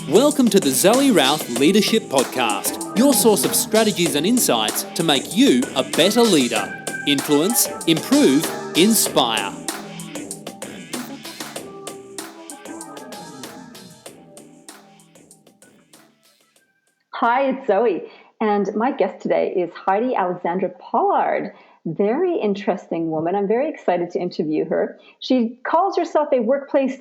Welcome to the Zoe Routh Leadership Podcast, your source of strategies and insights to make you a better leader. Influence, improve, inspire. Hi, it's Zoe, and my guest today is Heidi Alexandra Pollard. Very interesting woman. I'm very excited to interview her. She calls herself a workplace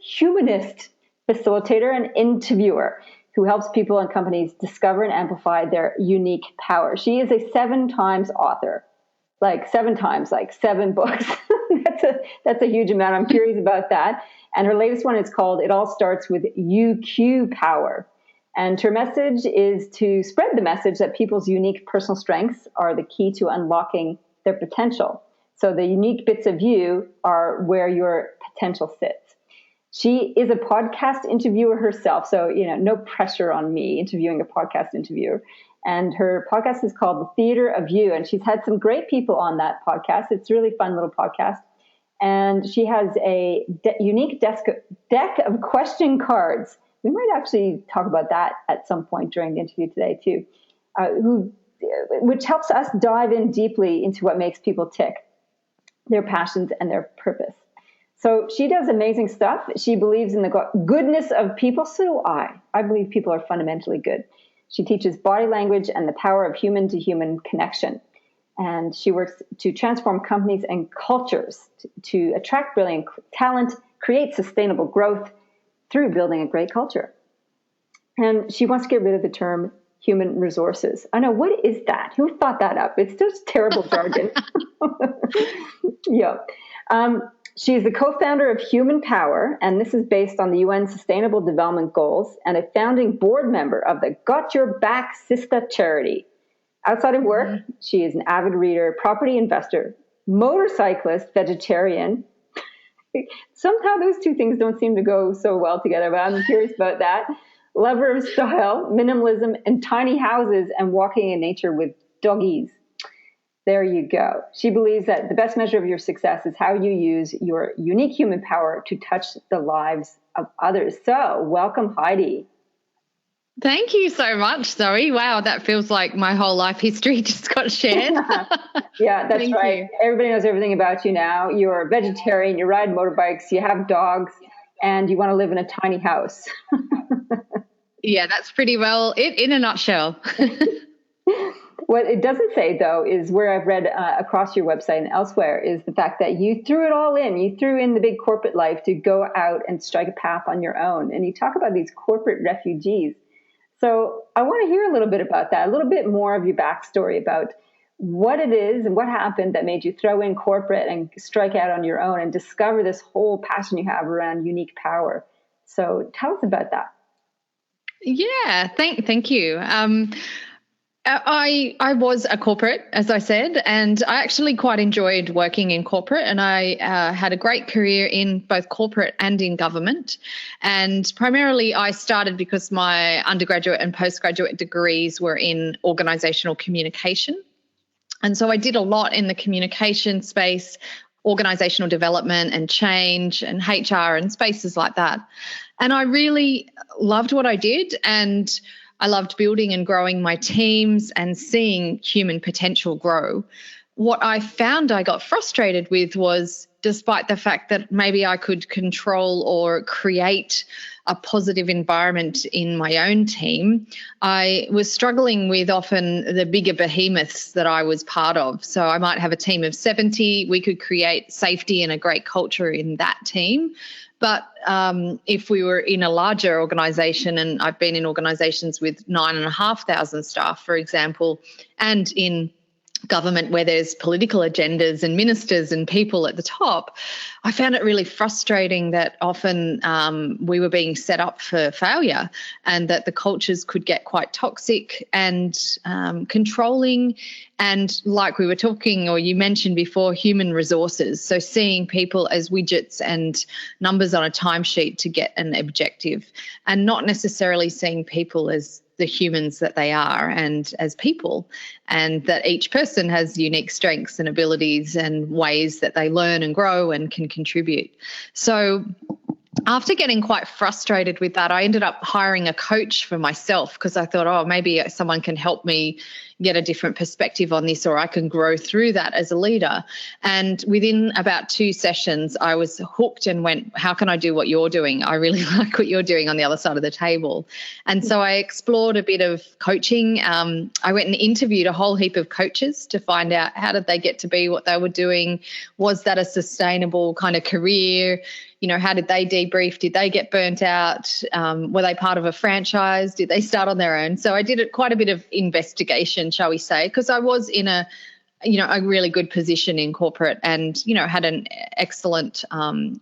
humanist, facilitator, and interviewer who helps people and companies discover and amplify their unique power. She is a 7-time author, like 7 books. That's a huge amount. I'm curious about that. And her latest one is called It All Starts with UQ Power. And her message is to spread the message that people's unique personal strengths are the key to unlocking their potential. So the unique bits of you are where your potential sits. She is a podcast interviewer herself, so no pressure on me interviewing a podcast interviewer. And her podcast is called The Theater of You, and she's had some great people on that podcast. It's a really fun little podcast. And she has a unique deck of question cards. We might actually talk about that at some point during the interview today too, which helps us dive in deeply into what makes people tick, their passions and their purpose. So she does amazing stuff. She believes in the goodness of people. So do I. I believe people are fundamentally good. She teaches body language and the power of human-to-human connection. And she works to transform companies and cultures to attract brilliant talent, create sustainable growth through building a great culture. And she wants to get rid of the term human resources. I know, what is that? Who thought that up? It's just terrible jargon. Yeah. She is the co-founder of Human Power, and this is based on the UN Sustainable Development Goals, and a founding board member of the Got Your Back Sister charity. Outside of work, she is an avid reader, property investor, motorcyclist, vegetarian. Somehow those two things don't seem to go so well together, but I'm curious about that. Lover of style, minimalism, and tiny houses, and walking in nature with doggies. There you go. She believes that the best measure of your success is how you use your unique human power to touch the lives of others. So, welcome, Heidi. Thank you so much, Zoe. Wow, that feels like my whole life history just got shared. Yeah, that's right. Everybody knows everything about you now. You're a vegetarian, you ride motorbikes, you have dogs, and you want to live in a tiny house. Yeah, that's pretty well it in a nutshell. What it doesn't say, though, is where I've read across your website and elsewhere is the fact that you threw it all in. You threw in the big corporate life to go out and strike a path on your own. And you talk about these corporate refugees. So I want to hear a little bit about that, a little bit more of your backstory about what it is and what happened that made you throw in corporate and strike out on your own and discover this whole passion you have around unique power. So tell us about that. Yeah, thank you. I was a corporate, as I said, and I actually quite enjoyed working in corporate, and I had a great career in both corporate and in government. And primarily I started because my undergraduate and postgraduate degrees were in organisational communication. And so I did a lot in the communication space, organisational development and change and HR and spaces like that. And I really loved what I did, and I loved building and growing my teams and seeing human potential grow. What I found I got frustrated with was, despite the fact that maybe I could control or create a positive environment in my own team, I was struggling with often the bigger behemoths that I was part of. So I might have a team of 70. We could create safety and a great culture in that team. But if we were in a larger organisation, and I've been in organisations with 9,500 staff, for example, and in government where there's political agendas and ministers and people at the top, I found it really frustrating that often we were being set up for failure, and that the cultures could get quite toxic and controlling. And like we were talking, or you mentioned before, human resources. So seeing people as widgets and numbers on a timesheet to get an objective, and not necessarily seeing people as the humans that they are and as people, and that each person has unique strengths and abilities and ways that they learn and grow and can contribute. So after getting quite frustrated with that, I ended up hiring a coach for myself because I thought, oh, maybe someone can help me get a different perspective on this, or I can grow through that as a leader. And within about 2 sessions, I was hooked and went, how can I do what you're doing? I really like what you're doing on the other side of the table. And so I explored a bit of coaching. I went and interviewed a whole heap of coaches to find out how did they get to be what they were doing? Was that a sustainable kind of career? You know, how did they debrief? Did they get burnt out? Were they part of a franchise? Did they start on their own? So I did quite a bit of investigation, shall we say, because I was in a really good position in corporate and, had an excellent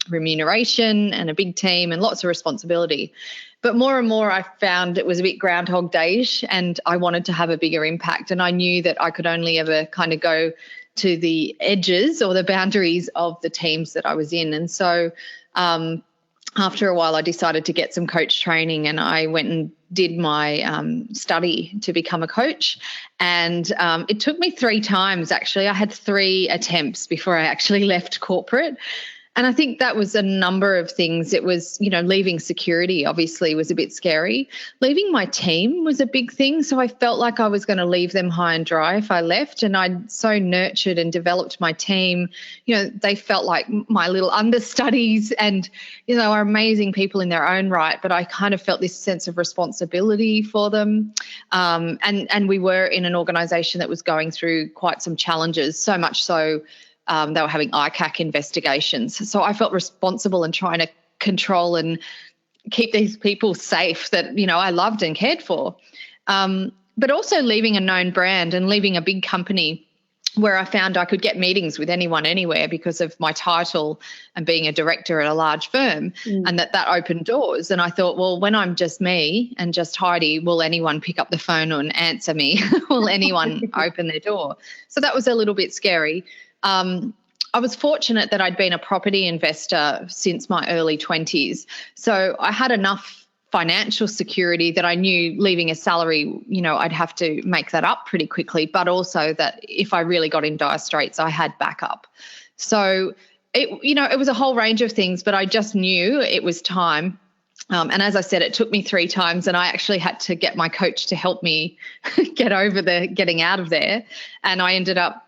remuneration and a big team and lots of responsibility. But more and more I found it was a bit Groundhog Day-ish and I wanted to have a bigger impact. And I knew that I could only ever kind of go to the edges or the boundaries of the teams that I was in. And so after a while, I decided to get some coach training and I went and did my study to become a coach. And it took me 3 times, actually. I had 3 attempts before I actually left corporate. And I think that was a number of things. It was, leaving security obviously was a bit scary. Leaving my team was a big thing. So I felt like I was going to leave them high and dry if I left. And I'd so nurtured and developed my team. They felt like my little understudies and, are amazing people in their own right. But I kind of felt this sense of responsibility for them. And we were in an organisation that was going through quite some challenges, so much so they were having ICAC investigations. So I felt responsible in trying to control and keep these people safe that, I loved and cared for. But also leaving a known brand and leaving a big company where I found I could get meetings with anyone anywhere because of my title and being a director at a large firm, and that opened doors. And I thought, well, when I'm just me and just Heidi, will anyone pick up the phone and answer me? Will anyone open their door? So that was a little bit scary. I was fortunate that I'd been a property investor since my early 20s. So I had enough financial security that I knew leaving a salary, I'd have to make that up pretty quickly, but also that if I really got in dire straits, I had backup. So it was a whole range of things, but I just knew it was time. And as I said, it took me 3 times and I actually had to get my coach to help me get over getting out of there. And I ended up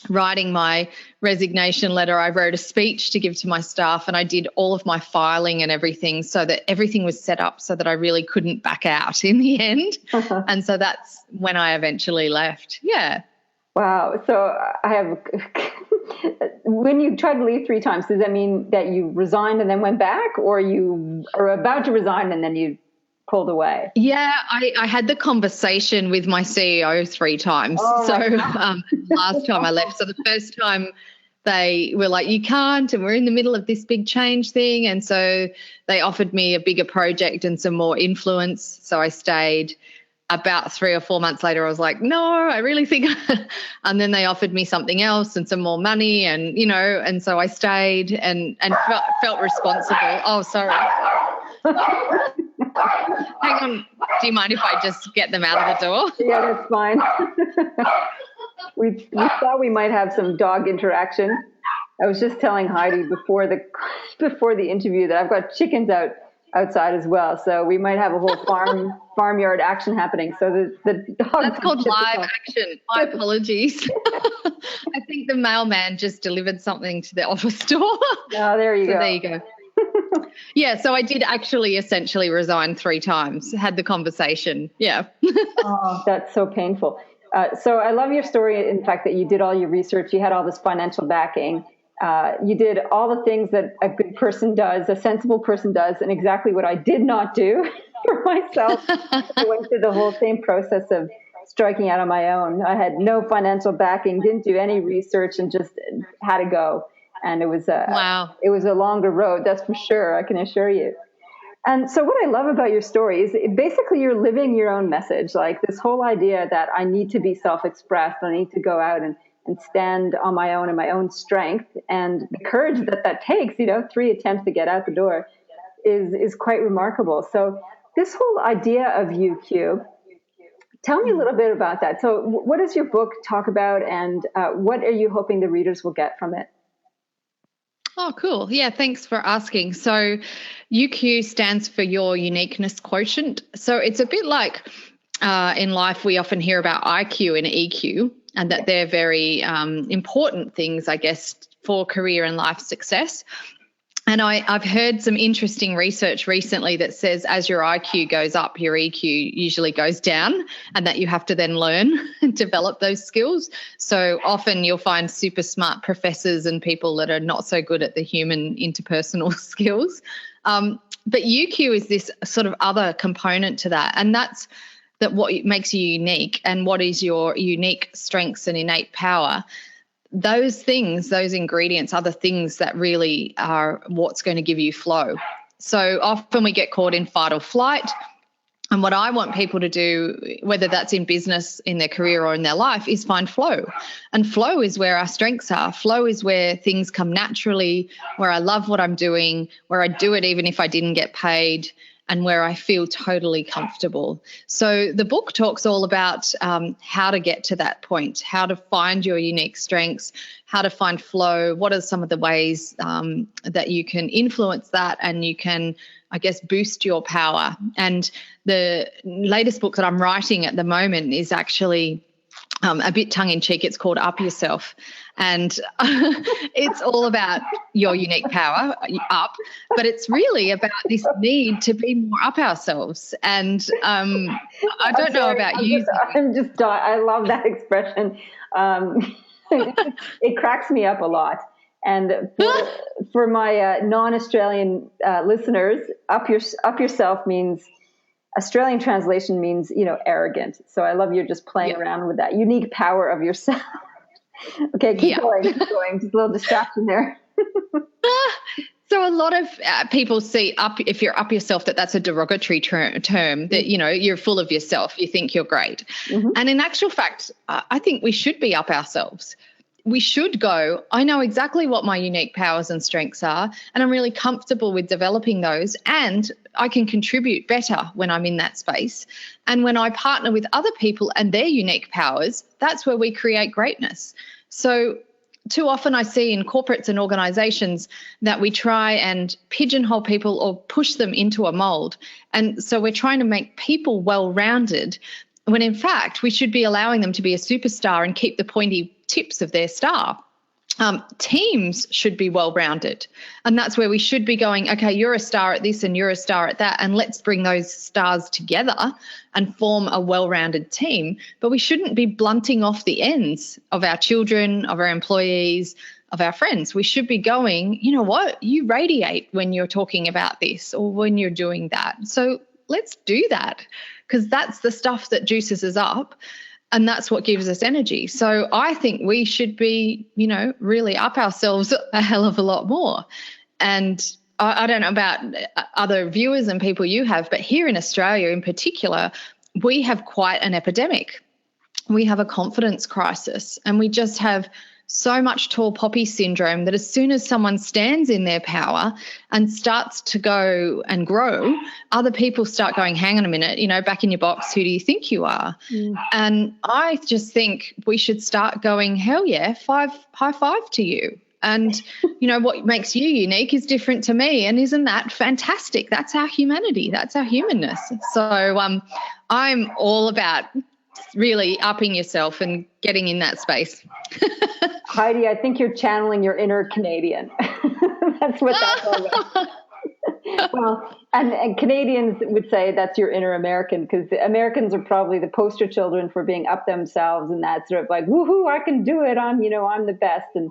writing my resignation letter. I wrote a speech to give to my staff and I did all of my filing and everything so that everything was set up so that I really couldn't back out in the end. And so that's when I eventually left. Yeah. Wow. So I have, when you tried to leave 3 times, does that mean that you resigned and then went back, or you are about to resign and then you pulled away? Yeah, I had the conversation with my CEO 3 times. Last time I left. So the first time they were like, you can't, and we're in the middle of this big change thing. And so they offered me a bigger project and some more influence. So I stayed. About 3 or 4 months later, I was like, no, I really think, and then they offered me something else and some more money and, and so I stayed and felt responsible. Oh, sorry. Hang on. Do you mind if I just get them out of the door? Yeah, that's fine. We thought we might have some dog interaction. I was just telling Heidi before the interview that I've got chickens outside as well, so we might have a whole farmyard action happening. So the dogs. That's called live action. My apologies. I think the mailman just delivered something to the office door. Oh, there you go. There you go. Yeah, so I did actually essentially resign 3 times, had the conversation. Yeah. Oh, that's so painful. So I love your story, in fact, that you did all your research, you had all this financial backing. You did all the things that a good person does, a sensible person does, and exactly what I did not do for myself. I went through the whole same process of striking out on my own. I had no financial backing, didn't do any research, and just had to go. And it was it was a longer road, that's for sure, I can assure you. And so what I love about your story is basically you're living your own message, like this whole idea that I need to be self-expressed, I need to go out and stand on my own and my own strength, and the courage that takes, 3 attempts to get out the door is quite remarkable. So this whole idea of UQ, tell me a little bit about that. So what does your book talk about, and what are you hoping the readers will get from it? Oh, cool. Yeah, thanks for asking. So UQ stands for your uniqueness quotient. So it's a bit like in life, we often hear about IQ and EQ, and that they're very important things, I guess, for career and life success. And I've heard some interesting research recently that says as your IQ goes up, your EQ usually goes down, and that you have to then learn and develop those skills. So often you'll find super smart professors and people that are not so good at the human interpersonal skills. But UQ is this sort of other component to that, and that's that what makes you unique and what is your unique strengths and innate power. Those things, those ingredients are the things that really are what's going to give you flow. So often we get caught in fight or flight. And what I want people to do, whether that's in business, in their career or in their life, is find flow. And flow is where our strengths are. Flow is where things come naturally, where I love what I'm doing, where I do it even if I didn't get paid, and where I feel totally comfortable. So the book talks all about how to get to that point, how to find your unique strengths, how to find flow, what are some of the ways that you can influence that and you can, I guess, boost your power. And the latest book that I'm writing at the moment is actually a bit tongue-in-cheek. It's called Up Yourself. And it's all about your unique power, up, but it's really about this need to be more up ourselves. And I don't know about you. I love that expression. It cracks me up a lot. And for my non-Australian listeners, up yourself means, Australian translation means, arrogant. So I love you just playing around with that unique power of yourself. Okay, keep going. Just a little distraction there. So a lot of people see up, if you're up yourself, that's a derogatory term that, you're full of yourself. You think you're great. Mm-hmm. And in actual fact, I think we should be up ourselves. We should go, I know exactly what my unique powers and strengths are, and I'm really comfortable with developing those, and I can contribute better when I'm in that space. And when I partner with other people and their unique powers, that's where we create greatness. So too often I see in corporates and organizations that we try and pigeonhole people or push them into a mold. And so we're trying to make people well-rounded, when in fact we should be allowing them to be a superstar and keep the pointy tips of their star. Teams should be well-rounded, and that's where we should be going, okay, you're a star at this and you're a star at that, and let's bring those stars together and form a well-rounded team. But we shouldn't be blunting off the ends of our children, of our employees, of our friends. We should be going, you know what, you radiate when you're talking about this or when you're doing that. So let's do that, because that's the stuff that juices us up. And that's what gives us energy. So I think we should be, really up ourselves a hell of a lot more. And I don't know about other viewers and people you have, but here in Australia in particular, we have quite an epidemic. We have a confidence crisis, and we just have so much tall poppy syndrome that as soon as someone stands in their power and starts to go and grow, other people start going, hang on a minute, back in your box, who do you think you are? Mm. And I just think we should start going, hell yeah, high five to you. And, what makes you unique is different to me. And isn't that fantastic? That's our humanity. That's our humanness. So I'm all about really upping yourself and getting in that space. Heidi, I think you're channeling your inner Canadian. That's what that's all about. Well, and Canadians would say that's your inner American, because the Americans are probably the poster children for being up themselves and that sort of like, woohoo, I can do it. I'm the best. And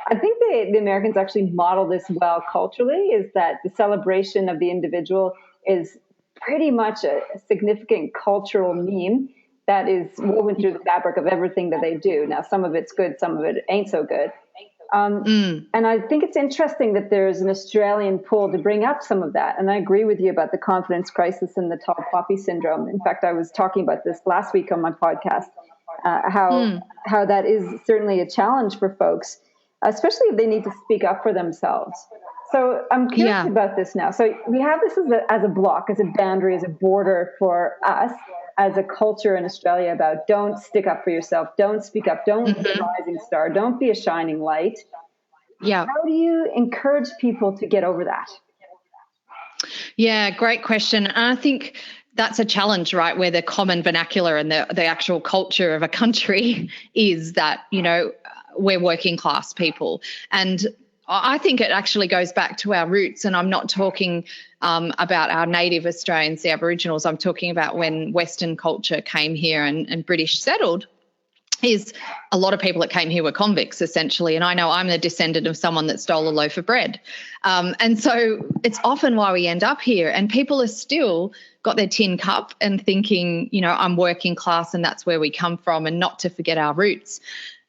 I think the Americans actually model this well culturally, is that the celebration of the individual is pretty much a significant cultural meme that is woven through the fabric of everything that they do. Now, some of it's good, some of it ain't so good. And I think it's interesting that there's an Australian pull to bring up some of that. And I agree with you about the confidence crisis and the tall poppy syndrome. In fact, I was talking about this last week on my podcast, how that is certainly a challenge for folks, especially if they need to speak up for themselves. So I'm curious about this now. So we have this as a block, as a boundary, as a border for us, as a culture in Australia, about don't stick up for yourself, don't speak up, don't be a rising star, don't be a shining light. Yeah. How do you encourage people to get over that? Yeah, great question. And I think that's a challenge, right, where the common vernacular and the actual culture of a country is that, we're working class people. And I think it actually goes back to our roots. And I'm not talking about our native Australians, the Aboriginals. I'm talking about when Western culture came here and British settled. Is a lot of people that came here were convicts, essentially. And I know I'm the descendant of someone that stole a loaf of bread. And so it's often why we end up here. And people are still got their tin cup and thinking, I'm working class and that's where we come from, and not to forget our roots.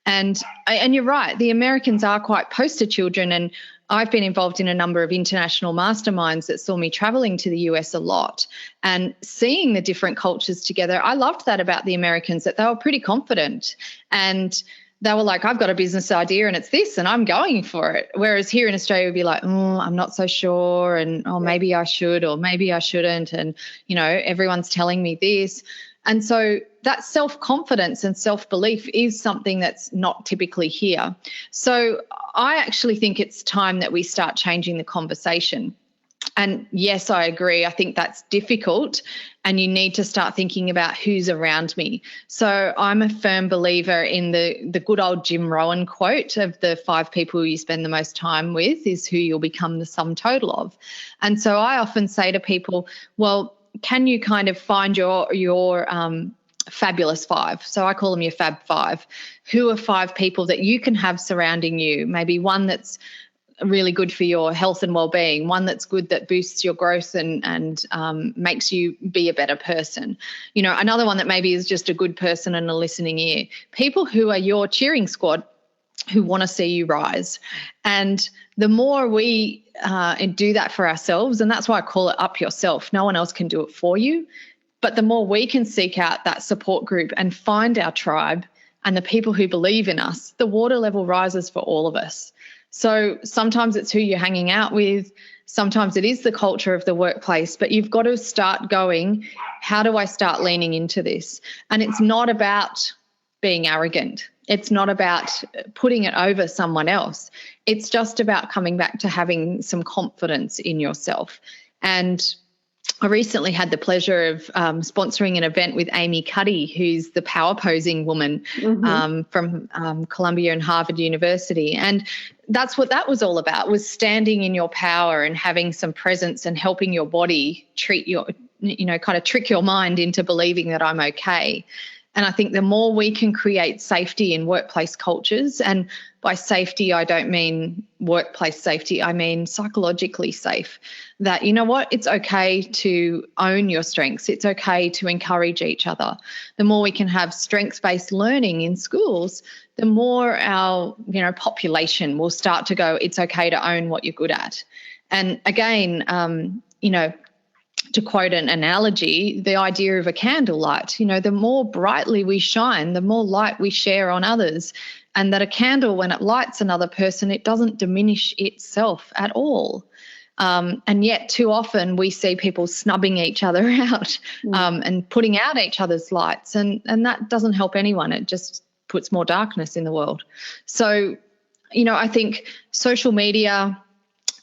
And you're right, the Americans are quite poster children. And I've been involved in a number of international masterminds that saw me traveling to the US a lot and seeing the different cultures together. I loved that about the Americans, that they were pretty confident and they were like, I've got a business idea and it's this and I'm going for it. Whereas here in Australia, we'd be like, I'm not so sure, and maybe I should or maybe I shouldn't. And, everyone's telling me this. And so that self-confidence and self-belief is something that's not typically here. So I actually think it's time that we start changing the conversation. And yes, I agree. I think that's difficult, and you need to start thinking about who's around me. So I'm a firm believer in the good old Jim Rohn quote of the 5 people you spend the most time with is who you'll become the sum total of. And so I often say to people, well, can you kind of find your fabulous 5? So I call them your fab 5. Who are 5 people that you can have surrounding you? Maybe one that's really good for your health and well-being, one that's good that boosts your growth and makes you be a better person. Another one that maybe is just a good person and a listening ear. People who are your cheering squad, who want to see you rise. And the more we do that for ourselves, and that's why I call it up yourself. No one else can do it for you. But the more we can seek out that support group and find our tribe and the people who believe in us, the water level rises for all of us. So sometimes it's who you're hanging out with. Sometimes it is the culture of the workplace, but you've got to start going, how do I start leaning into this? And it's not about being arrogant. It's not about putting it over someone else. It's just about coming back to having some confidence in yourself. And I recently had the pleasure of sponsoring an event with Amy Cuddy, who's the power posing woman from Columbia and Harvard University. And that's what that was all about, was standing in your power and having some presence and helping your body trick your mind into believing that I'm okay. And I think the more we can create safety in workplace cultures, and by safety, I don't mean workplace safety, I mean psychologically safe, that, it's okay to own your strengths. It's okay to encourage each other. The more we can have strengths-based learning in schools, the more our, population will start to go, it's okay to own what you're good at. And again, to quote an analogy, the idea of a candlelight, the more brightly we shine, the more light we share on others. And that a candle, when it lights another person, it doesn't diminish itself at all. And yet too often we see people snubbing each other out and putting out each other's lights. And that doesn't help anyone. It just puts more darkness in the world. So, I think social media,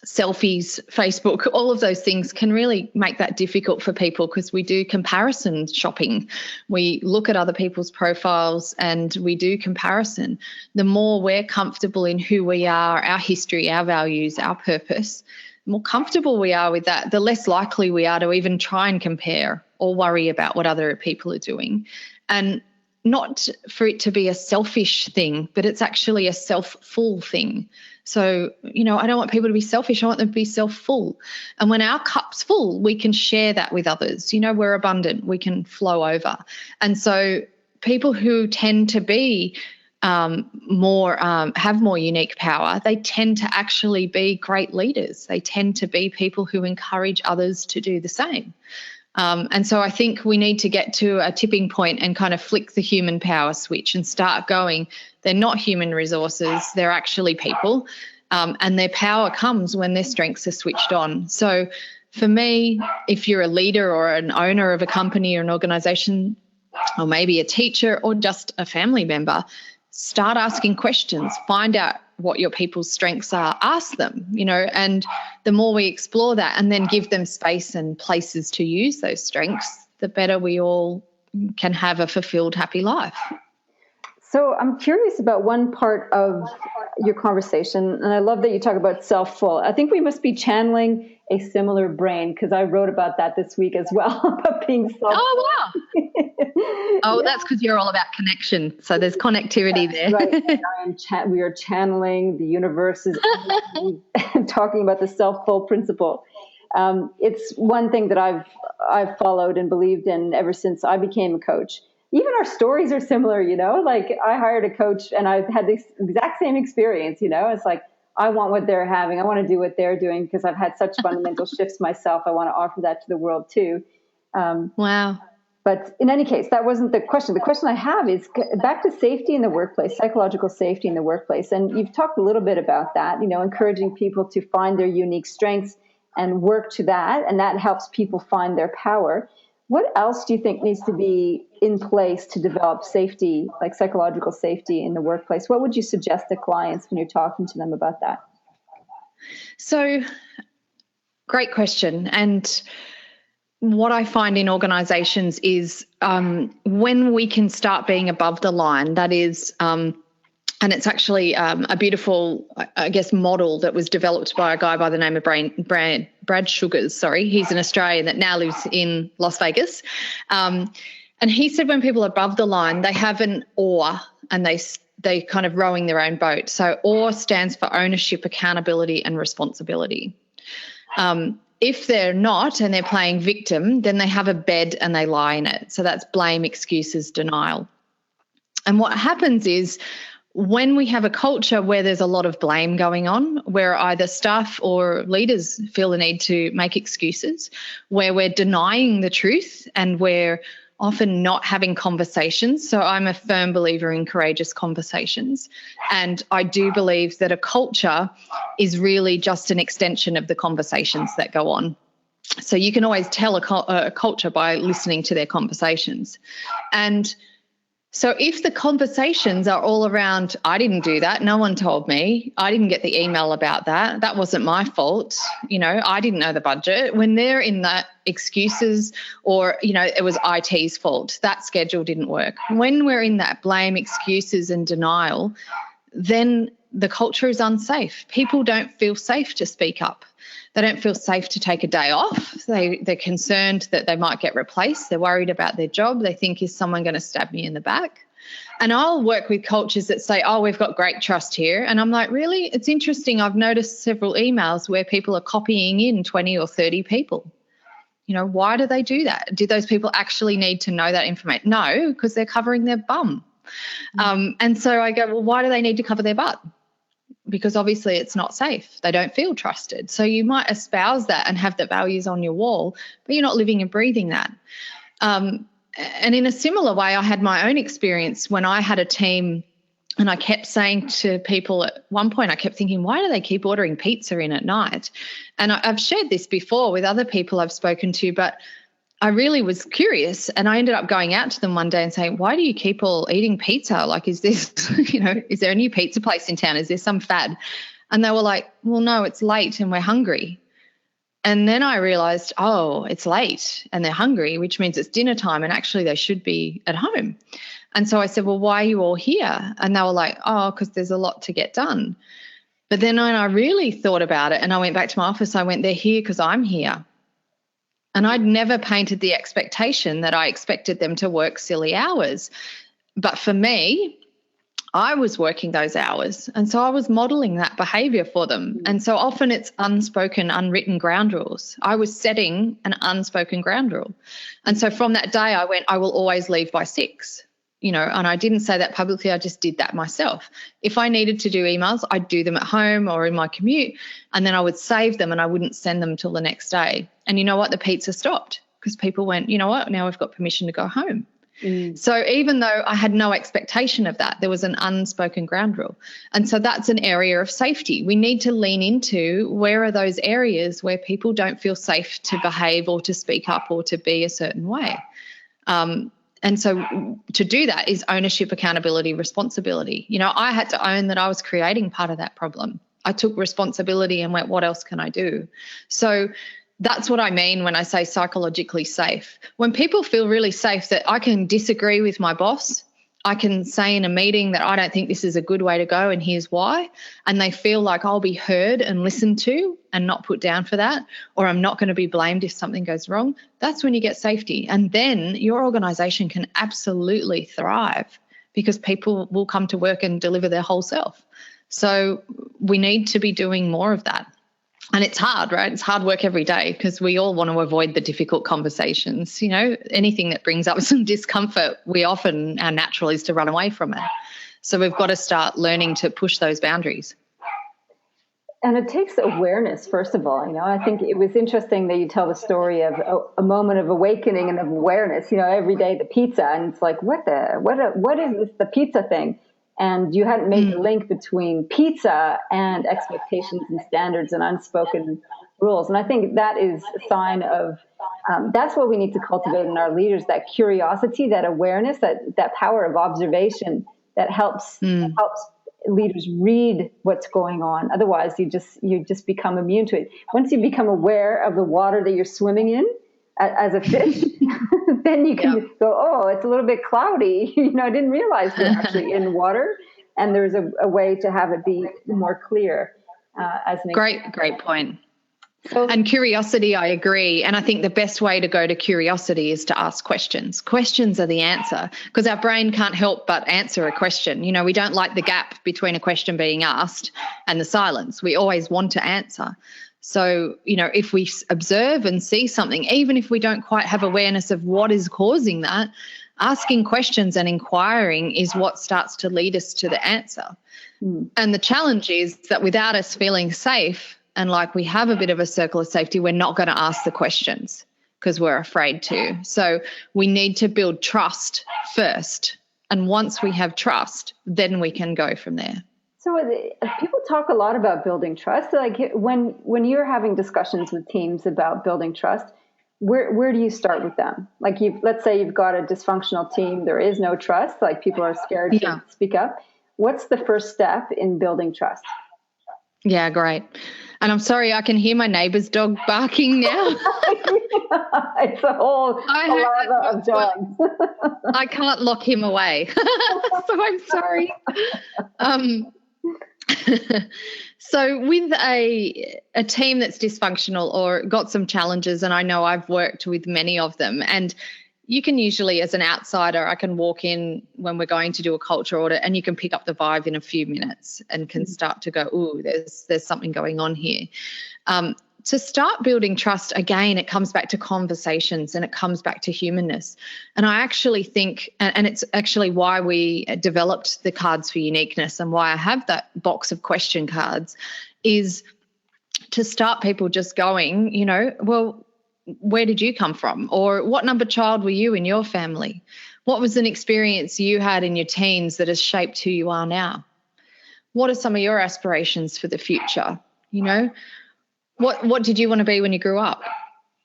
selfies, Facebook, all of those things can really make that difficult for people, because we do comparison shopping. We look at other people's profiles and we do comparison. The more we're comfortable in who we are, our history, our values, our purpose, the more comfortable we are with that, the less likely we are to even try and compare or worry about what other people are doing. And not for it to be a selfish thing, but it's actually a self-full thing. So, I don't want people to be selfish. I want them to be self-full. And when our cup's full, we can share that with others. We're abundant. We can flow over. And so people who tend to be have more unique power, they tend to actually be great leaders. They tend to be people who encourage others to do the same. And so I think we need to get to a tipping point and kind of flick the human power switch and start going, they're not human resources, they're actually people, and their power comes when their strengths are switched on. So for me, if you're a leader or an owner of a company or an organisation, or maybe a teacher or just a family member, start asking questions, find out what your people's strengths are, ask them, and the more we explore that and then give them space and places to use those strengths, the better we all can have a fulfilled, happy life. So I'm curious about one part of your conversation, and I love that you talk about self-full. I think we must be channeling a similar brain, because I wrote about that this week as well, about being self-full. Oh, wow. Oh, that's because you're all about connection. So there's connectivity there. Right. We are channeling, the universe is talking about the self-full principle. It's one thing that I've followed and believed in ever since I became a coach. Even our stories are similar, like I hired a coach and I've had this exact same experience, it's like, I want what they're having. I want to do what they're doing because I've had such fundamental shifts myself. I want to offer that to the world too. Wow. But in any case, that wasn't the question. The question I have is back to safety in the workplace, psychological safety in the workplace. And you've talked a little bit about that, encouraging people to find their unique strengths and work to that. And that helps people find their power. What else do you think needs to be in place to develop safety, like psychological safety in the workplace? What would you suggest to clients when you're talking to them about that? So, great question. And what I find in organisations is when we can start being above the line, that is, and it's actually a beautiful, I guess, model that was developed by a guy by the name of Brad Sugars. He's an Australian that now lives in Las Vegas. And he said when people are above the line, they have an oar and they kind of rowing their own boat. So oar stands for ownership, accountability and responsibility. If they're not and they're playing victim, then they have a bed and they lie in it. So that's blame, excuses, denial. And what happens is when we have a culture where there's a lot of blame going on, where either staff or leaders feel the need to make excuses, where we're denying the truth and we're often not having conversations. So I'm a firm believer in courageous conversations. And I do believe that a culture is really just an extension of the conversations that go on. So you can always tell a culture by listening to their conversations. And so if the conversations are all around, I didn't do that, no one told me, I didn't get the email about that, that wasn't my fault, I didn't know the budget, when they're in that excuses or, it was IT's fault, that schedule didn't work. When we're in that blame, excuses and denial, then the culture is unsafe. People don't feel safe to speak up. They don't feel safe to take a day off. They're concerned that they might get replaced. They're worried about their job. They think, is someone going to stab me in the back? And I'll work with cultures that say, oh, we've got great trust here. And I'm like, really? It's interesting. I've noticed several emails where people are copying in 20 or 30 people. Why do they do that? Do those people actually need to know that information? No, because they're covering their bum. And so I go, well, why do they need to cover their butt? Because obviously it's not safe. They don't feel trusted. So you might espouse that and have the values on your wall, but you're not living and breathing that. And in a similar way, I had my own experience when I had a team and I kept saying to people at one point, I kept thinking, why do they keep ordering pizza in at night? And I've shared this before with other people I've spoken to, but I really was curious, and I ended up going out to them one day and saying, why do you keep all eating pizza? Like, is this, is there a new pizza place in town? Is there some fad? And they were like, well, no, it's late and we're hungry. And then I realized, oh, it's late and they're hungry, which means it's dinner time and actually they should be at home. And so I said, well, why are you all here? And they were like, oh, because there's a lot to get done. But then when I really thought about it and I went back to my office, I went, they're here because I'm here. And I'd never painted the expectation that I expected them to work silly hours. But for me, I was working those hours. And so I was modeling that behavior for them. And so often it's unspoken, unwritten ground rules. I was setting an unspoken ground rule. And so from that day, I went, I will always leave by 6. And I didn't say that publicly. I just did that myself. If I needed to do emails, I'd do them at home or in my commute, and then I would save them and I wouldn't send them till the next day. And you know what? The pizza stopped because people went, you know what? Now we've got permission to go home. So even though I had no expectation of that, there was an unspoken ground rule. And so that's an area of safety. We need to lean into where are those areas where people don't feel safe to behave or to speak up or to be a certain way. And so to do that is ownership, accountability, responsibility. I had to own that I was creating part of that problem. I took responsibility and went, what else can I do? So that's what I mean when I say psychologically safe. When people feel really safe that I can disagree with my boss, I can say in a meeting that I don't think this is a good way to go and here's why, and they feel like I'll be heard and listened to and not put down for that, or I'm not going to be blamed if something goes wrong, that's when you get safety. And then your organisation can absolutely thrive because people will come to work and deliver their whole self. So we need to be doing more of that. And it's hard, right? It's hard work every day because we all want to avoid the difficult conversations. Anything that brings up some discomfort, our natural is to run away from it. So we've got to start learning to push those boundaries. And it takes awareness, first of all. I think it was interesting that you tell the story of a moment of awakening and of awareness. Every day the pizza, and it's like, what is this, the pizza thing? And you hadn't made the link between pizza and expectations and standards and unspoken rules. And I think that is a sign of, that's what we need to cultivate in our leaders, that curiosity, that awareness, that power of observation that helps leaders read what's going on. Otherwise, you just become immune to it. Once you become aware of the water that you're swimming in, as a fish, then you can go, oh, it's a little bit cloudy. I didn't realize you're actually in water. And there's a way to have it be more clear. As an Great point. And curiosity, I agree. And I think the best way to go to curiosity is to ask questions. Questions are the answer because our brain can't help but answer a question. We don't like the gap between a question being asked and the silence. We always want to answer. So, if we observe and see something, even if we don't quite have awareness of what is causing that, asking questions and inquiring is what starts to lead us to the answer. And the challenge is that without us feeling safe and like we have a bit of a circle of safety, we're not going to ask the questions because we're afraid to. So we need to build trust first. And once we have trust, then we can go from there. So people talk a lot about building trust. Like when you're having discussions with teams about building trust, where do you start with them? Like let's say you've got a dysfunctional team, there is no trust, like people are scared to speak up. What's the first step in building trust? Yeah, great. And I'm sorry, I can hear my neighbour's dog barking now. It's a whole lot of dogs. I can't lock him away. So I'm sorry. So with a team that's dysfunctional or got some challenges, and I know I've worked with many of them, and you can usually, as an outsider, I can walk in when we're going to do a culture audit and you can pick up the vibe in a few minutes and can start to go, ooh, there's something going on here. To start building trust, again, it comes back to conversations and it comes back to humanness. And I actually think, and it's actually why we developed the cards for uniqueness and why I have that box of question cards, is to start people just going, well, where did you come from? Or what number child were you in your family? What was an experience you had in your teens that has shaped who you are now? What are some of your aspirations for the future? What did you want to be when you grew up?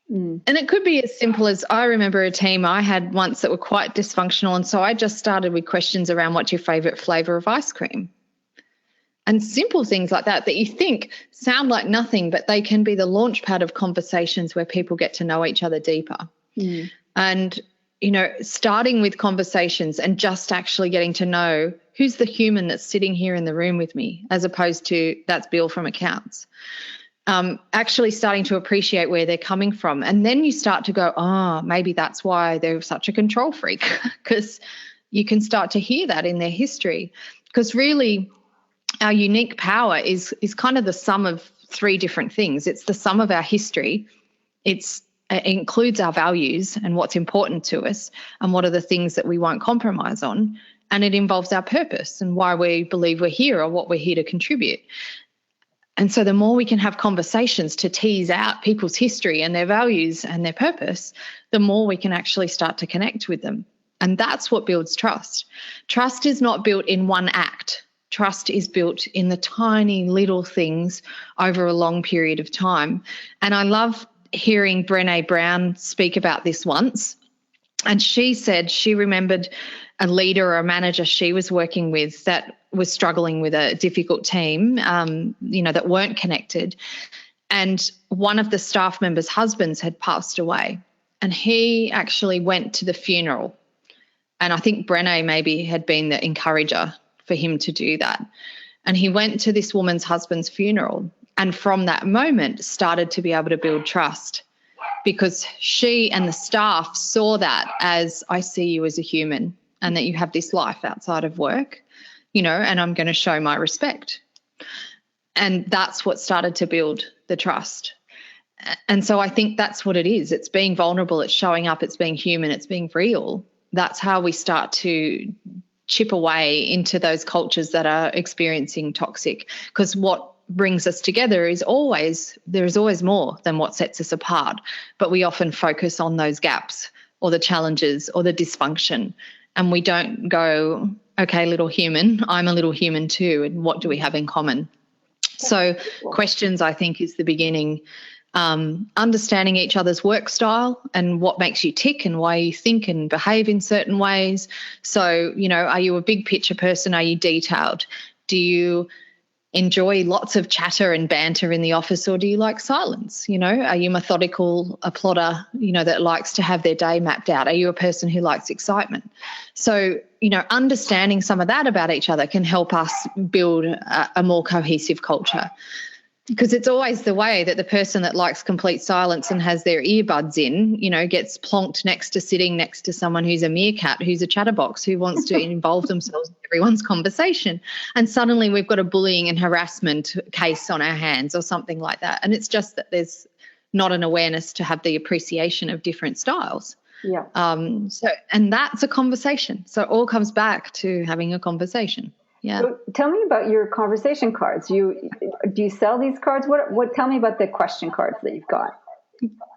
And it could be as simple as, I remember a team I had once that were quite dysfunctional, and so I just started with questions around what's your favourite flavour of ice cream? And simple things like that you think sound like nothing, but they can be the launch pad of conversations where people get to know each other deeper. And, starting with conversations and just actually getting to know who's the human that's sitting here in the room with me, as opposed to that's Bill from accounts. Actually starting to appreciate where they're coming from. And then you start to go, maybe that's why they're such a control freak, because you can start to hear that in their history. Because really, our unique power is kind of the sum of three different things. It's the sum of our history. It includes our values and what's important to us and what are the things that we won't compromise on. And it involves our purpose and why we believe we're here or what we're here to contribute. And so the more we can have conversations to tease out people's history and their values and their purpose, the more we can actually start to connect with them. And that's what builds trust. Trust is not built in one act. Trust is built in the tiny little things over a long period of time. And I love hearing Brené Brown speak about this once. And she said she remembered a leader or a manager she was working with that was struggling with a difficult team, that weren't connected. And one of the staff members' husbands had passed away, and he actually went to the funeral. And I think Brené maybe had been the encourager for him to do that. And he went to this woman's husband's funeral, and from that moment started to be able to build trust, because she and the staff saw that as, I see you as a human and that you have this life outside of work, and I'm going to show my respect. And that's what started to build the trust. And so I think that's what it is. It's being vulnerable, it's showing up, it's being human, it's being real. That's how we start to chip away into those cultures that are experiencing toxic, because what brings us together is there is always more than what sets us apart, but we often focus on those gaps or the challenges or the dysfunction, and we don't go, okay, little human, I'm a little human too, and what do we have in common? So questions, I think, is the beginning. Understanding each other's work style and what makes you tick and why you think and behave in certain ways. So, are you a big picture person? Are you detailed? Do you enjoy lots of chatter and banter in the office, or do you like silence? Are you methodical, a plotter, that likes to have their day mapped out? Are you a person who likes excitement? So, understanding some of that about each other can help us build a more cohesive culture. Because it's always the way that the person that likes complete silence and has their earbuds in, gets plonked sitting next to someone who's a meerkat, who's a chatterbox, who wants to involve themselves in everyone's conversation. And suddenly we've got a bullying and harassment case on our hands or something like that. And it's just that there's not an awareness to have the appreciation of different styles. Yeah. And that's a conversation. So it all comes back to having a conversation. Yeah. So tell me about your conversation cards. Do you sell these cards? What? Tell me about the question cards that you've got.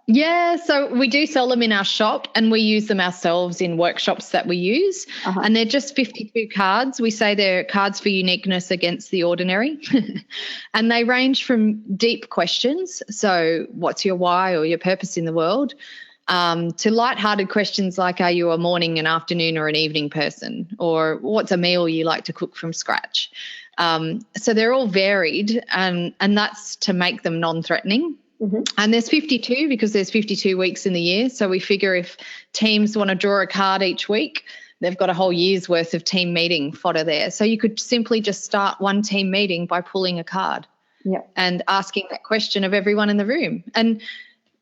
Yeah, so we do sell them in our shop, and we use them ourselves in workshops that we use. Uh-huh. And they're just 52 cards. We say they're cards for uniqueness against the ordinary. And they range from deep questions, so what's your why or your purpose in the world, to lighthearted questions like, are you a morning, an afternoon or an evening person? Or what's a meal you like to cook from scratch? So they're all varied, and that's to make them non-threatening. Mm-hmm. And there's 52 because there's 52 weeks in the year. So we figure if teams want to draw a card each week, they've got a whole year's worth of team meeting fodder there. So you could simply just start one team meeting by pulling a card and asking that question of everyone in the room. And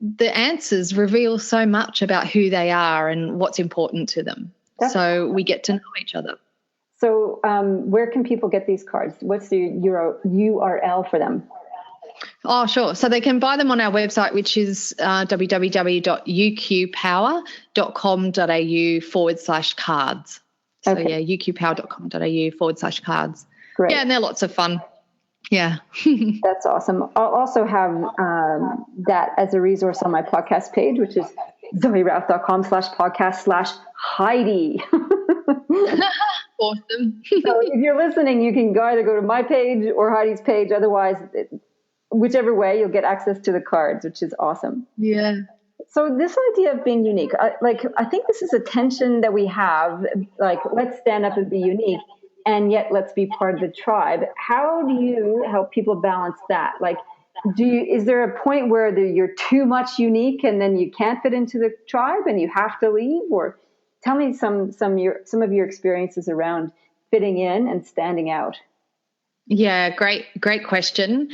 the answers reveal so much about who they are and what's important to them. So we get to know each other. So where can people get these cards? What's the URL for them? Oh, sure. So they can buy them on our website, which is www.uqpower.com.au/cards. So, uqpower.com.au/cards. Great. Yeah, and they're lots of fun. Yeah. That's awesome. I'll also have that as a resource on my podcast page, which is zoeralph.com/podcast/Heidi. Awesome. So if you're listening, you can either go to my page or Heidi's page. Otherwise, whichever way, you'll get access to the cards, which is awesome. Yeah. So this idea of being unique, I think this is a tension that we have, like, let's stand up and be unique, and yet let's be part of the tribe. How do you help people balance that? Like, is there a point where you're too much unique and then you can't fit into the tribe and you have to leave? Or tell me some of your experiences around fitting in and standing out. Yeah, great question.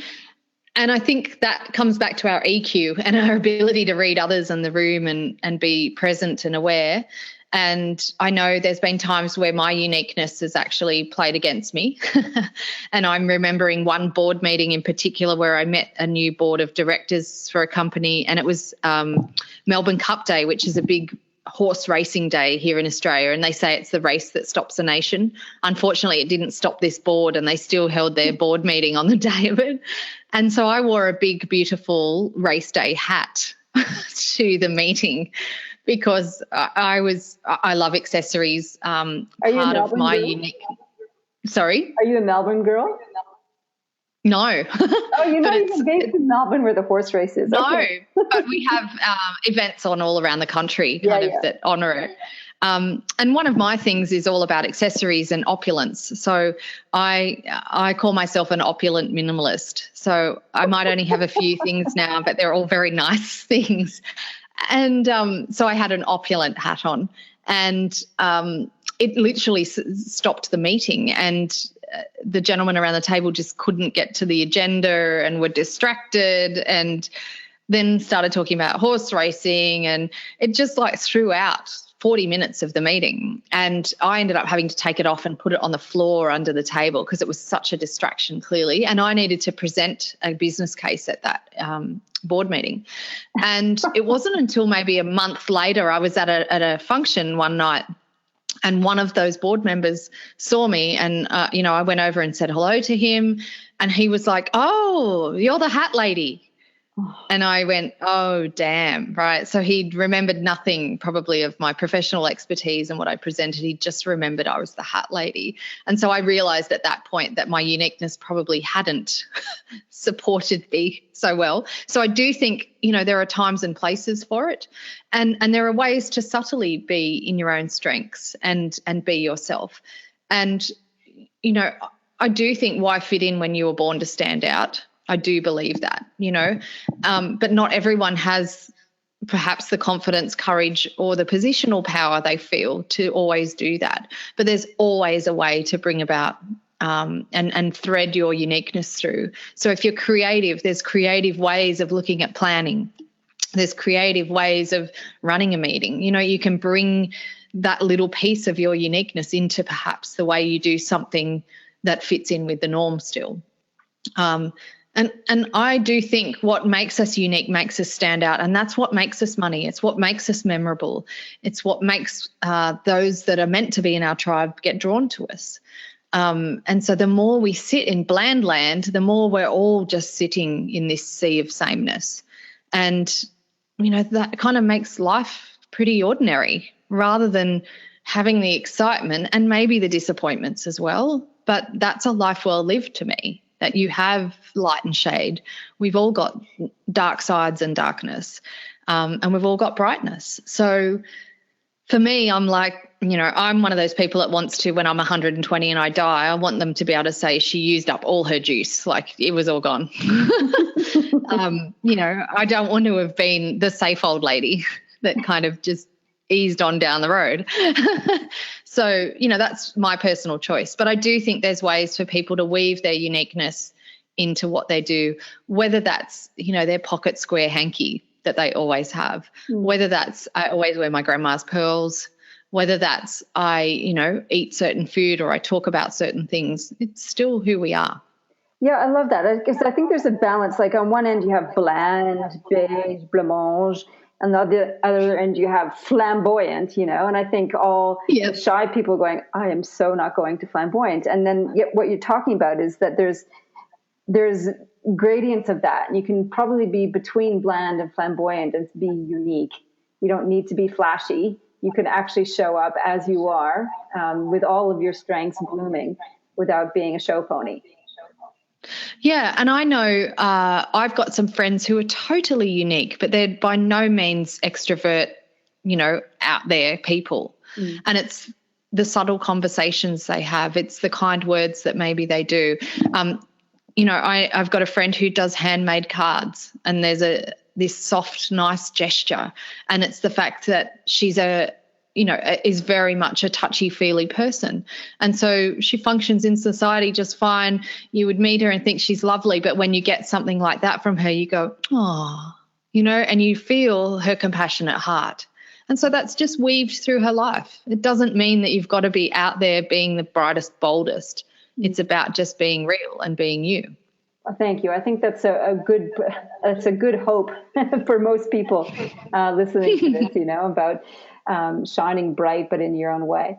And I think that comes back to our EQ and our ability to read others in the room and be present and aware. And I know there's been times where my uniqueness has actually played against me. And I'm remembering one board meeting in particular where I met a new board of directors for a company, and it was Melbourne Cup Day, which is a big horse racing day here in Australia, and they say it's the race that stops a nation. Unfortunately, it didn't stop this board, and they still held their board meeting on the day of it. And so I wore a big, beautiful race day hat to the meeting because I love accessories. Part of my unique. Sorry? Are you a Melbourne girl? No. Oh, you're not even based in Melbourne where the horse race is. No, Okay. but we have events on all around the country that honour it. And one of my things is all about accessories and opulence. So I call myself an opulent minimalist. So I might only have a few things now, but they're all very nice things. And so I had an opulent hat on, and it literally stopped the meeting, and the gentlemen around the table just couldn't get to the agenda and were distracted, and then started talking about horse racing, and it just like threw out 40 minutes of the meeting. And I ended up having to take it off and put it on the floor under the table because it was such a distraction, clearly. And I needed to present a business case at that board meeting. And it wasn't until maybe a month later, I was at a function one night, and one of those board members saw me, and, I went over and said hello to him, and he was like, "Oh, you're the hat lady." And I went, "Oh, damn," right? So he'd remembered nothing probably of my professional expertise and what I presented. He just remembered I was the hat lady. And so I realised at that point that my uniqueness probably hadn't supported me so well. So I do think, there are times and places for it, and there are ways to subtly be in your own strengths and be yourself. And, I do think why fit in when you were born to stand out? I do believe that, but not everyone has perhaps the confidence, courage, or the positional power they feel to always do that. But there's always a way to bring about and thread your uniqueness through. So if you're creative, there's creative ways of looking at planning. There's creative ways of running a meeting. You can bring that little piece of your uniqueness into perhaps the way you do something that fits in with the norm still. And I do think what makes us unique makes us stand out, and that's what makes us money. It's what makes us memorable. It's what makes those that are meant to be in our tribe get drawn to us. And so the more we sit in bland land, the more we're all just sitting in this sea of sameness. And, that kind of makes life pretty ordinary rather than having the excitement and maybe the disappointments as well. But that's a life well lived to me. That you have light and shade. We've all got dark sides and darkness, and we've all got brightness. So for me, I'm like, I'm one of those people that wants to, when I'm 120 and I die, I want them to be able to say she used up all her juice, like it was all gone. I don't want to have been the safe old lady that kind of just eased on down the road. So, that's my personal choice. But I do think there's ways for people to weave their uniqueness into what they do, whether that's, their pocket square hanky that they always have, whether that's I always wear my grandma's pearls, whether that's I, eat certain food or I talk about certain things. It's still who we are. Yeah, I love that. I think there's a balance. Like on one end you have bland, beige, blancmange, and on the other end you have flamboyant, and I think all the shy people going, I am so not going to flamboyant. And then what you're talking about is that there's gradients of that. And you can probably be between bland and flamboyant and be unique. You don't need to be flashy. You can actually show up as you are, with all of your strengths blooming without being a show pony. Yeah, and I know I've got some friends who are totally unique, but they're by no means extrovert, out there people. And it's the subtle conversations they have. It's the kind words that maybe they do. I've got a friend who does handmade cards, and there's this soft, nice gesture, and it's the fact that she's is very much a touchy-feely person. And so she functions in society just fine. You would meet her and think she's lovely, but when you get something like that from her, you go, oh, and you feel her compassionate heart. And so that's just weaved through her life. It doesn't mean that you've got to be out there being the brightest, boldest. It's about just being real and being you. Well, thank you. I think that's a good hope for most people listening to this, about shining bright, but in your own way.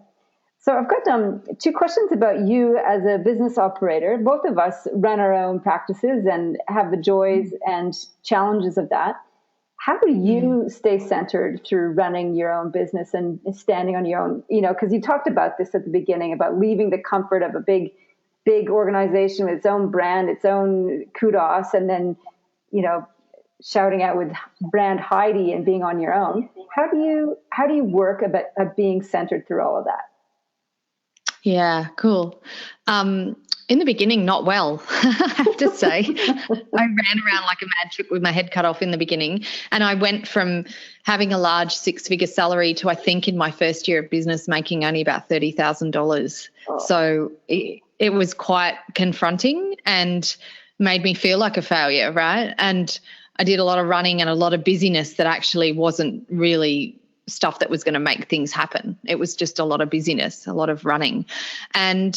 So I've got two questions about you as a business operator. Both of us run our own practices and have the joys and challenges of that. How do you stay centered through running your own business and standing on your own, because you talked about this at the beginning about leaving the comfort of a big big organization with its own brand, its own kudos, and then, shouting out with brand Heidi and being on your own. How do you work at being centered through all of that? Yeah, cool. In the beginning, not well, I have to say. I ran around like a mad chick with my head cut off in the beginning. And I went from having a large 6-figure salary to, I think, in my first year of business, making only about $30,000. Oh. So it was quite confronting and made me feel like a failure, right? And I did a lot of running and a lot of busyness that actually wasn't really stuff that was going to make things happen. It was just a lot of busyness, a lot of running. And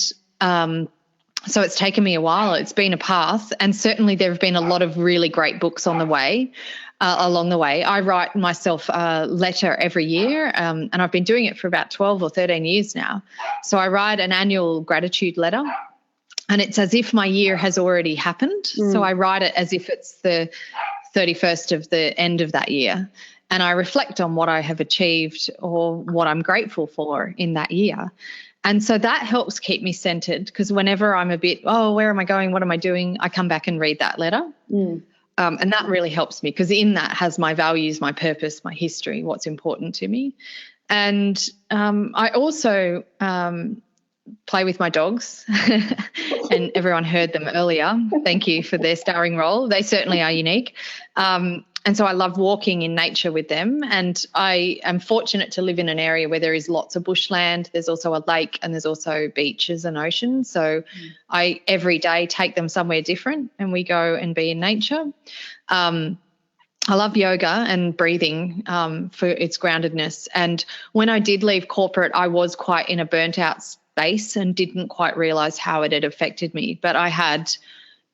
so it's taken me a while. It's been a path, and certainly there have been a lot of really great books on the way, along the way. I write myself a letter every year, and I've been doing it for about 12 or 13 years now. So I write an annual gratitude letter, and it's as if my year has already happened. So I write it as if it's the 31st of the end of that year. And I reflect on what I have achieved or what I'm grateful for in that year. And so that helps keep me centered, because whenever I'm a bit, where am I going? What am I doing? I come back and read that letter. And that really helps me, because in that has my values, my purpose, my history, what's important to me. And I also play with my dogs and everyone heard them earlier. Thank you for their starring role. They certainly are unique. And so I love walking in nature with them, and I am fortunate to live in an area where there is lots of bushland. There's also a lake and there's also beaches and ocean. So I every day take them somewhere different and we go and be in nature. I love yoga and breathing for its groundedness. And when I did leave corporate, I was quite in a burnt out space and didn't quite realise how it had affected me. But I had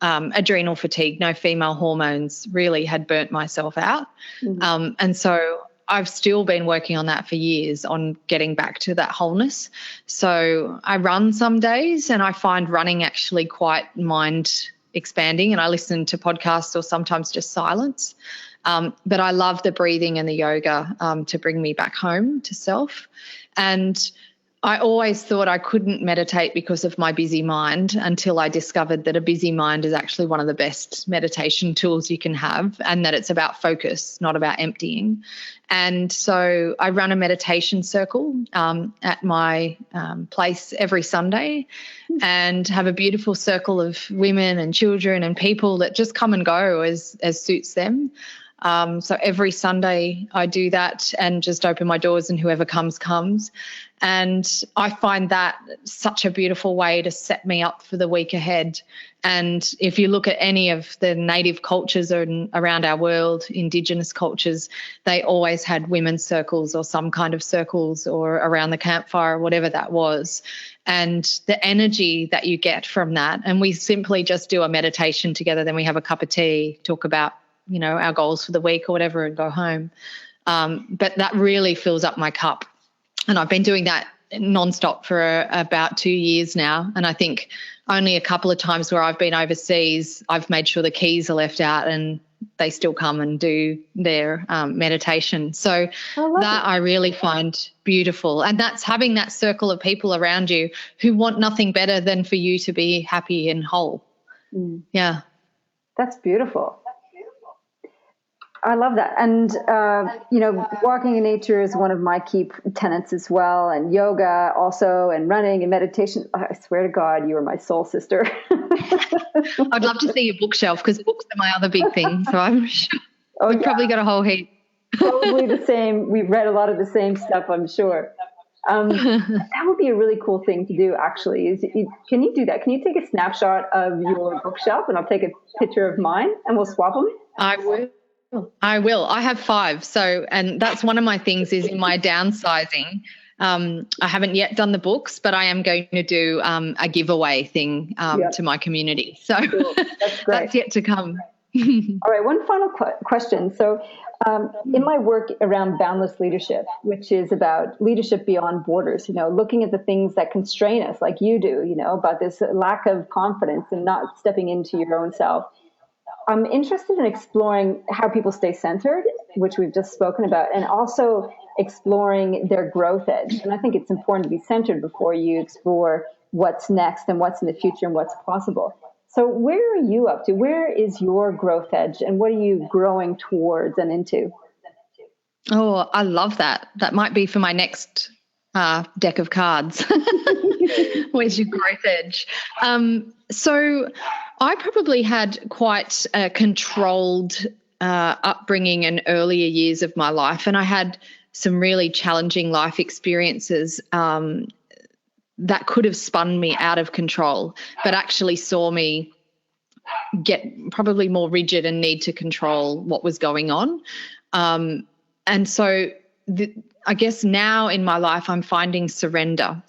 adrenal fatigue, no female hormones, really had burnt myself out. And so I've still been working on that for years, on getting back to that wholeness. So I run some days, and I find running actually quite mind expanding, and I listen to podcasts or sometimes just silence. But I love the breathing and the yoga to bring me back home to self. And I always thought I couldn't meditate because of my busy mind, until I discovered that a busy mind is actually one of the best meditation tools you can have, and that it's about focus, not about emptying. And so I run a meditation circle at my place every Sunday, and have a beautiful circle of women and children and people that just come and go as suits them. So every Sunday I do that and just open my doors, and whoever comes. And I find that such a beautiful way to set me up for the week ahead. And if you look at any of the native cultures around our world, Indigenous cultures, they always had women's circles or some kind of circles, or around the campfire, whatever that was. And the energy that you get from that, and we simply just do a meditation together, then we have a cup of tea, talk about our goals for the week or whatever, and go home. But that really fills up my cup. And I've been doing that nonstop for about 2 years now. And I think only a couple of times where I've been overseas, I've made sure the keys are left out and they still come and do their meditation. So I really find beautiful. And that's having that circle of people around you who want nothing better than for you to be happy and whole. Yeah. That's beautiful. I love that. And, walking in nature is one of my key tenets as well, and yoga also, and running and meditation. I swear to God, you are my soul sister. I'd love to see your bookshelf, because books are my other big thing. So I'm sure we've probably got a whole heap. Probably the same. We've read a lot of the same stuff, I'm sure. That would be a really cool thing to do, actually. Can you do that? Can you take a snapshot of your bookshelf, and I'll take a picture of mine, and we'll swap them? I will. I have 5. So, and that's one of my things is in my downsizing. I haven't yet done the books, but I am going to do a giveaway thing to my community. So cool. That's yet to come. All right. One final question. So in my work around Boundless leadership, which is about leadership beyond borders, looking at the things that constrain us, like you do, about this lack of confidence and not stepping into your own self. I'm interested in exploring how people stay centered, which we've just spoken about, and also exploring their growth edge. And I think it's important to be centered before you explore what's next and what's in the future and what's possible. So where are you up to? Where is your growth edge, and what are you growing towards and into? Oh, I love that. That might be for my next deck of cards. Where's your growth edge? So I probably had quite a controlled upbringing in earlier years of my life, and I had some really challenging life experiences that could have spun me out of control, but actually saw me get probably more rigid and need to control what was going on. And so I guess now in my life, I'm finding surrender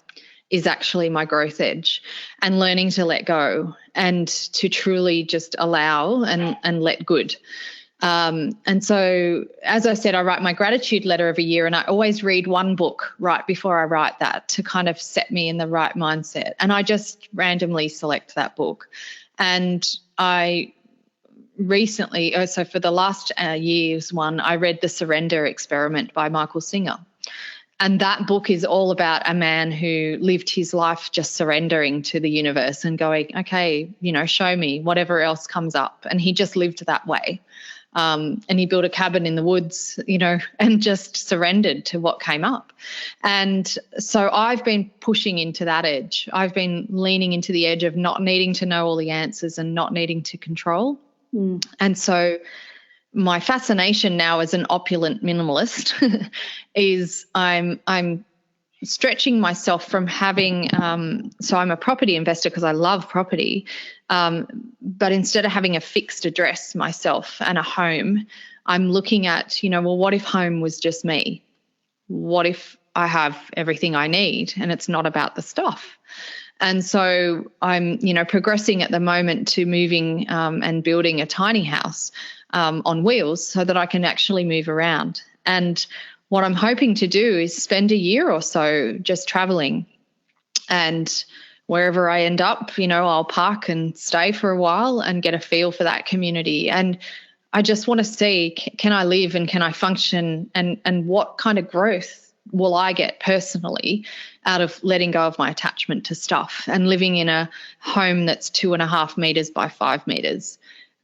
is actually my growth edge, and learning to let go and to truly just allow and let good. And so, as I said, I write my gratitude letter every year, and I always read one book right before I write that to kind of set me in the right mindset. And I just randomly select that book. And I recently, so for the last year's one, I read The Surrender Experiment by Michael Singer. And that book is all about a man who lived his life just surrendering to the universe and going, okay, show me whatever else comes up. And he just lived that way. And he built a cabin in the woods, and just surrendered to what came up. And so I've been pushing into that edge. I've been leaning into the edge of not needing to know all the answers and not needing to control. And so my fascination now as an opulent minimalist is I'm stretching myself from having, so I'm a property investor because I love property, but instead of having a fixed address myself and a home, I'm looking at, well, what if home was just me? What if I have everything I need and it's not about the stuff? And so I'm, progressing at the moment to moving and building a tiny house on wheels so that I can actually move around. And what I'm hoping to do is spend a year or so just traveling, and wherever I end up, I'll park and stay for a while and get a feel for that community. And I just want to see, can I live and can I function, and what kind of growth will I get personally out of letting go of my attachment to stuff and living in a home that's 2.5 meters by 5 meters,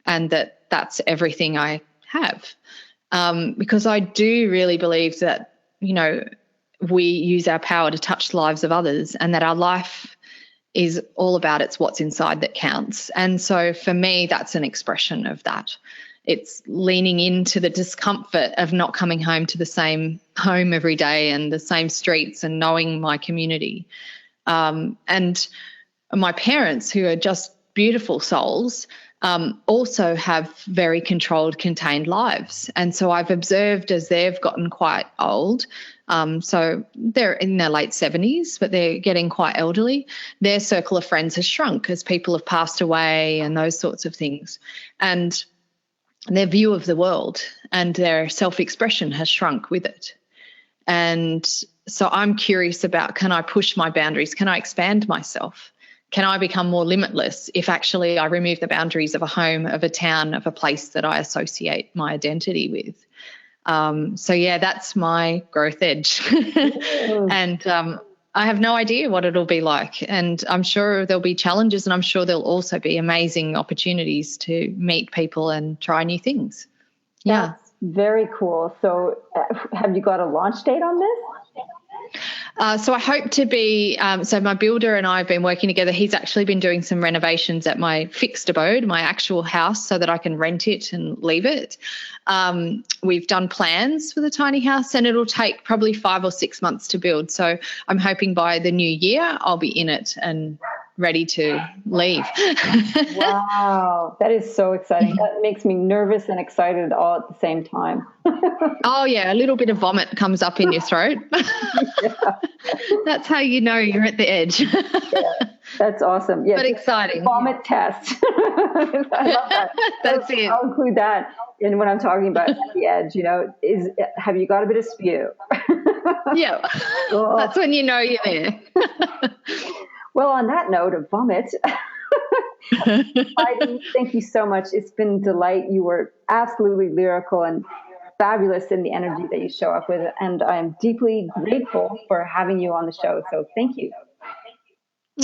and that's everything I have. Because I do really believe that, we use our power to touch the lives of others, and that our life is all about it's what's inside that counts. And so for me, that's an expression of that. It's leaning into the discomfort of not coming home to the same home every day and the same streets and knowing my community. And my parents, who are just beautiful souls, also have very controlled, contained lives. And so I've observed as they've gotten quite old, so they're in their late 70s, but they're getting quite elderly, their circle of friends has shrunk as people have passed away and those sorts of things. And their view of the world and their self-expression has shrunk with it. And so I'm curious about, can I push my boundaries? Can I expand myself? Can I become more limitless if actually I remove the boundaries of a home, of a town, of a place that I associate my identity with? So, yeah, that's my growth edge. And I have no idea what it'll be like. And I'm sure there'll be challenges, and I'm sure there'll also be amazing opportunities to meet people and try new things. Yeah. That's very cool. So have you got a launch date on this? So I hope to be, so my builder and I have been working together. He's actually been doing some renovations at my fixed abode, my actual house, so that I can rent it and leave it. We've done plans for the tiny house, and it'll take probably 5 or 6 months to build. So I'm hoping by the new year I'll be in it and ready to leave. Wow, that is so exciting. That makes me nervous and excited all at the same time. Oh, yeah, a little bit of vomit comes up in your throat. Yeah. That's how you know you're at the edge. Yeah, that's awesome. Yeah, but exciting. Vomit test. I love that. That's it. I'll include that in when I'm talking about at the edge, have you got a bit of spew? Yeah, Oh. That's when you know you're there. Well, on that note of vomit, Heidi, thank you so much. It's been a delight. You were absolutely lyrical and fabulous in the energy that you show up with, and I'm deeply grateful for having you on the show. So thank you.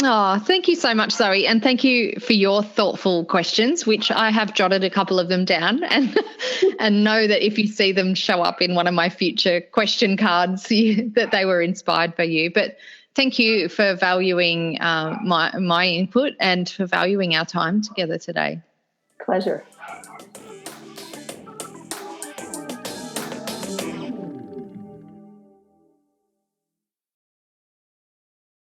Oh, thank you so much, Zoe. And thank you for your thoughtful questions, which I have jotted a couple of them down and know that if you see them show up in one of my future question cards, that they were inspired by you. But thank you for valuing my input and for valuing our time together today. Pleasure.